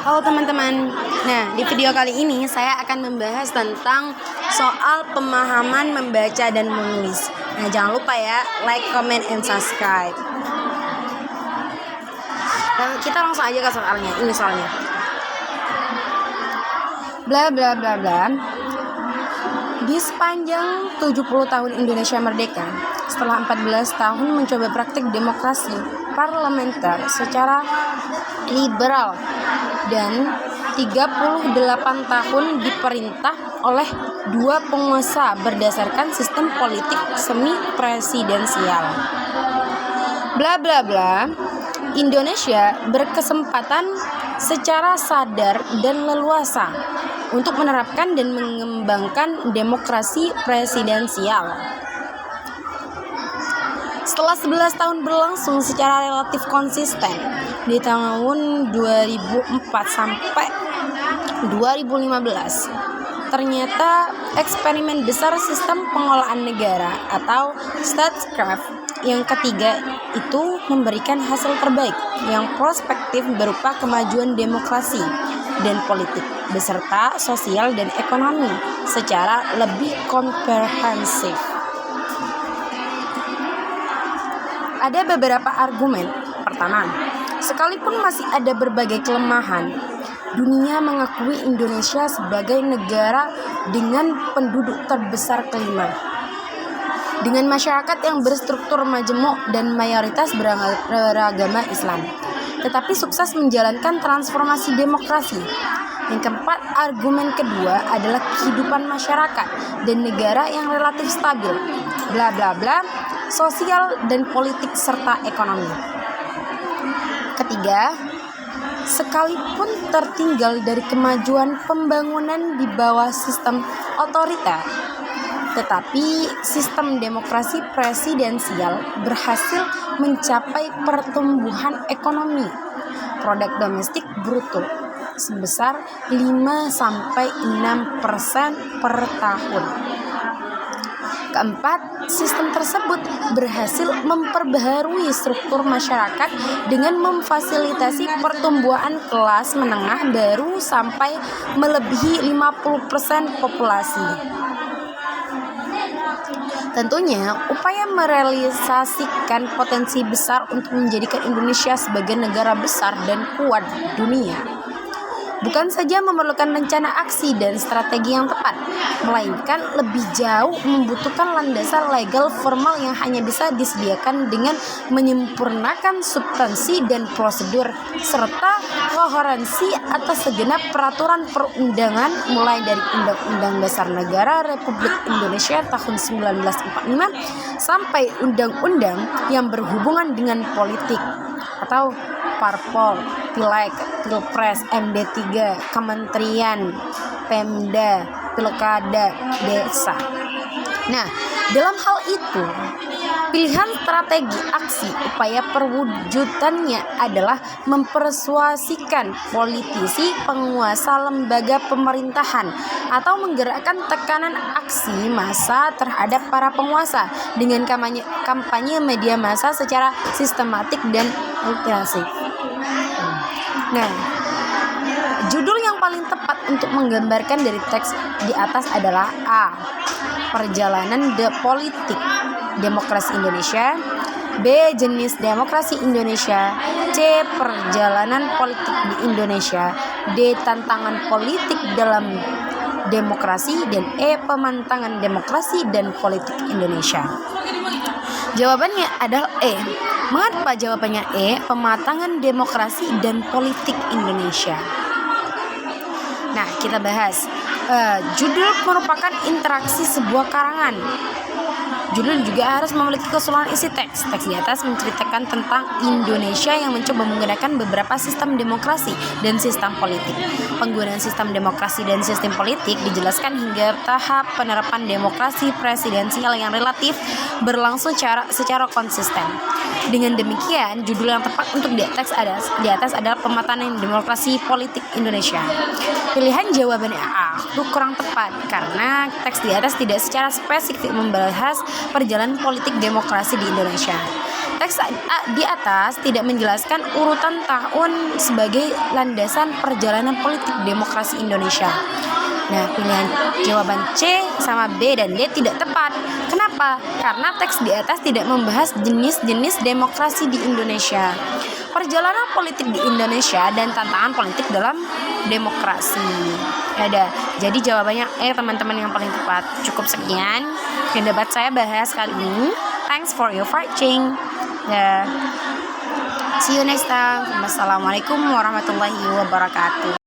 Halo teman-teman. Nah, di video kali ini saya akan membahas tentang soal pemahaman membaca dan menulis. Nah, jangan lupa ya, like, comment, and subscribe. Dan kita langsung aja ke soalnya. Ini soalnya. Bla bla bla bla. Di sepanjang 70 tahun Indonesia merdeka, setelah 14 tahun mencoba praktik demokrasi parlementer secara liberal dan 38 tahun diperintah oleh dua penguasa berdasarkan sistem politik semi presidensial. Bla bla bla. Indonesia berkesempatan secara sadar dan leluasa untuk menerapkan dan mengembangkan demokrasi presidensial. Setelah 11 tahun berlangsung secara relatif konsisten di tahun 2004 sampai 2015, ternyata eksperimen besar sistem pengolahan negara atau statecraft yang ketiga itu memberikan hasil terbaik yang prospektif berupa kemajuan demokrasi dan politik beserta sosial dan ekonomi secara lebih komprehensif. Ada beberapa argumen. Pertama, sekalipun masih ada berbagai kelemahan, dunia mengakui Indonesia sebagai negara dengan penduduk terbesar kelima, dengan masyarakat yang berstruktur majemuk dan mayoritas beragama Islam, tetapi sukses menjalankan transformasi demokrasi. Yang keempat, argumen kedua adalah kehidupan masyarakat dan negara yang relatif stabil, bla bla bla, sosial dan politik serta ekonomi. Ketiga, sekalipun tertinggal dari kemajuan pembangunan di bawah sistem otoriter, tetapi sistem demokrasi presidensial berhasil mencapai pertumbuhan ekonomi produk domestik bruto sebesar 5-6% per tahun. Keempat, sistem tersebut berhasil memperbaharui struktur masyarakat dengan memfasilitasi pertumbuhan kelas menengah baru sampai melebihi 50% populasi. Tentunya, upaya merealisasikan potensi besar untuk menjadikan Indonesia sebagai negara besar dan kuat dunia bukan saja memerlukan rencana aksi dan strategi yang tepat, melainkan lebih jauh membutuhkan landasan legal formal yang hanya bisa disediakan dengan menyempurnakan substansi dan prosedur, serta koherensi atas segenap peraturan perundangan mulai dari Undang-Undang Dasar Negara Republik Indonesia tahun 1945 sampai undang-undang yang berhubungan dengan politik atau parpol, pileg, pilpres, MD3, kementerian, Pemda, pilkada, desa. Nah, dalam hal itu, pilihan strategi aksi upaya perwujudannya adalah mempersuasikan politisi penguasa lembaga pemerintahan atau menggerakkan tekanan aksi massa terhadap para penguasa dengan kampanye media massa secara sistematik dan agresif. Nah, judul yang paling tepat untuk menggambarkan dari teks di atas adalah A. Perjalanan politik demokrasi Indonesia, B. Jenis demokrasi Indonesia, C. Perjalanan politik di Indonesia, D. Tantangan politik dalam demokrasi, dan E. Pemantangan demokrasi dan politik Indonesia. Jawabannya adalah E. Mengapa jawabannya E? Pematangan demokrasi dan politik Indonesia. Nah, kita bahas. Judul merupakan interaksi sebuah karangan. Judul juga harus memiliki keseluruhan isi teks. Teks di atas menceritakan tentang Indonesia yang mencoba menggunakan beberapa sistem demokrasi dan sistem politik. Penggunaan sistem demokrasi dan sistem politik dijelaskan hingga tahap penerapan demokrasi presidensial yang relatif berlangsung secara konsisten. Dengan demikian, judul yang tepat untuk di atas adalah Pematangan Demokrasi Politik Indonesia. Pilihan jawabannya A itu kurang tepat karena teks di atas tidak secara spesifik membahas perjalanan politik demokrasi di Indonesia. Teks di atas tidak menjelaskan urutan tahun sebagai landasan perjalanan politik demokrasi Indonesia. Nah, pilihan jawaban C sama B dan D tidak tepat. Kenapa? Karena teks di atas tidak membahas jenis-jenis demokrasi di Indonesia, perjalanan politik di Indonesia, dan tantangan politik dalam demokrasi. Ada. Jadi jawabannya teman-teman yang paling tepat. Cukup sekian yang dapat saya bahas kali ini. Thanks for your watching. See you next time. Wassalamualaikum warahmatullahi wabarakatuh.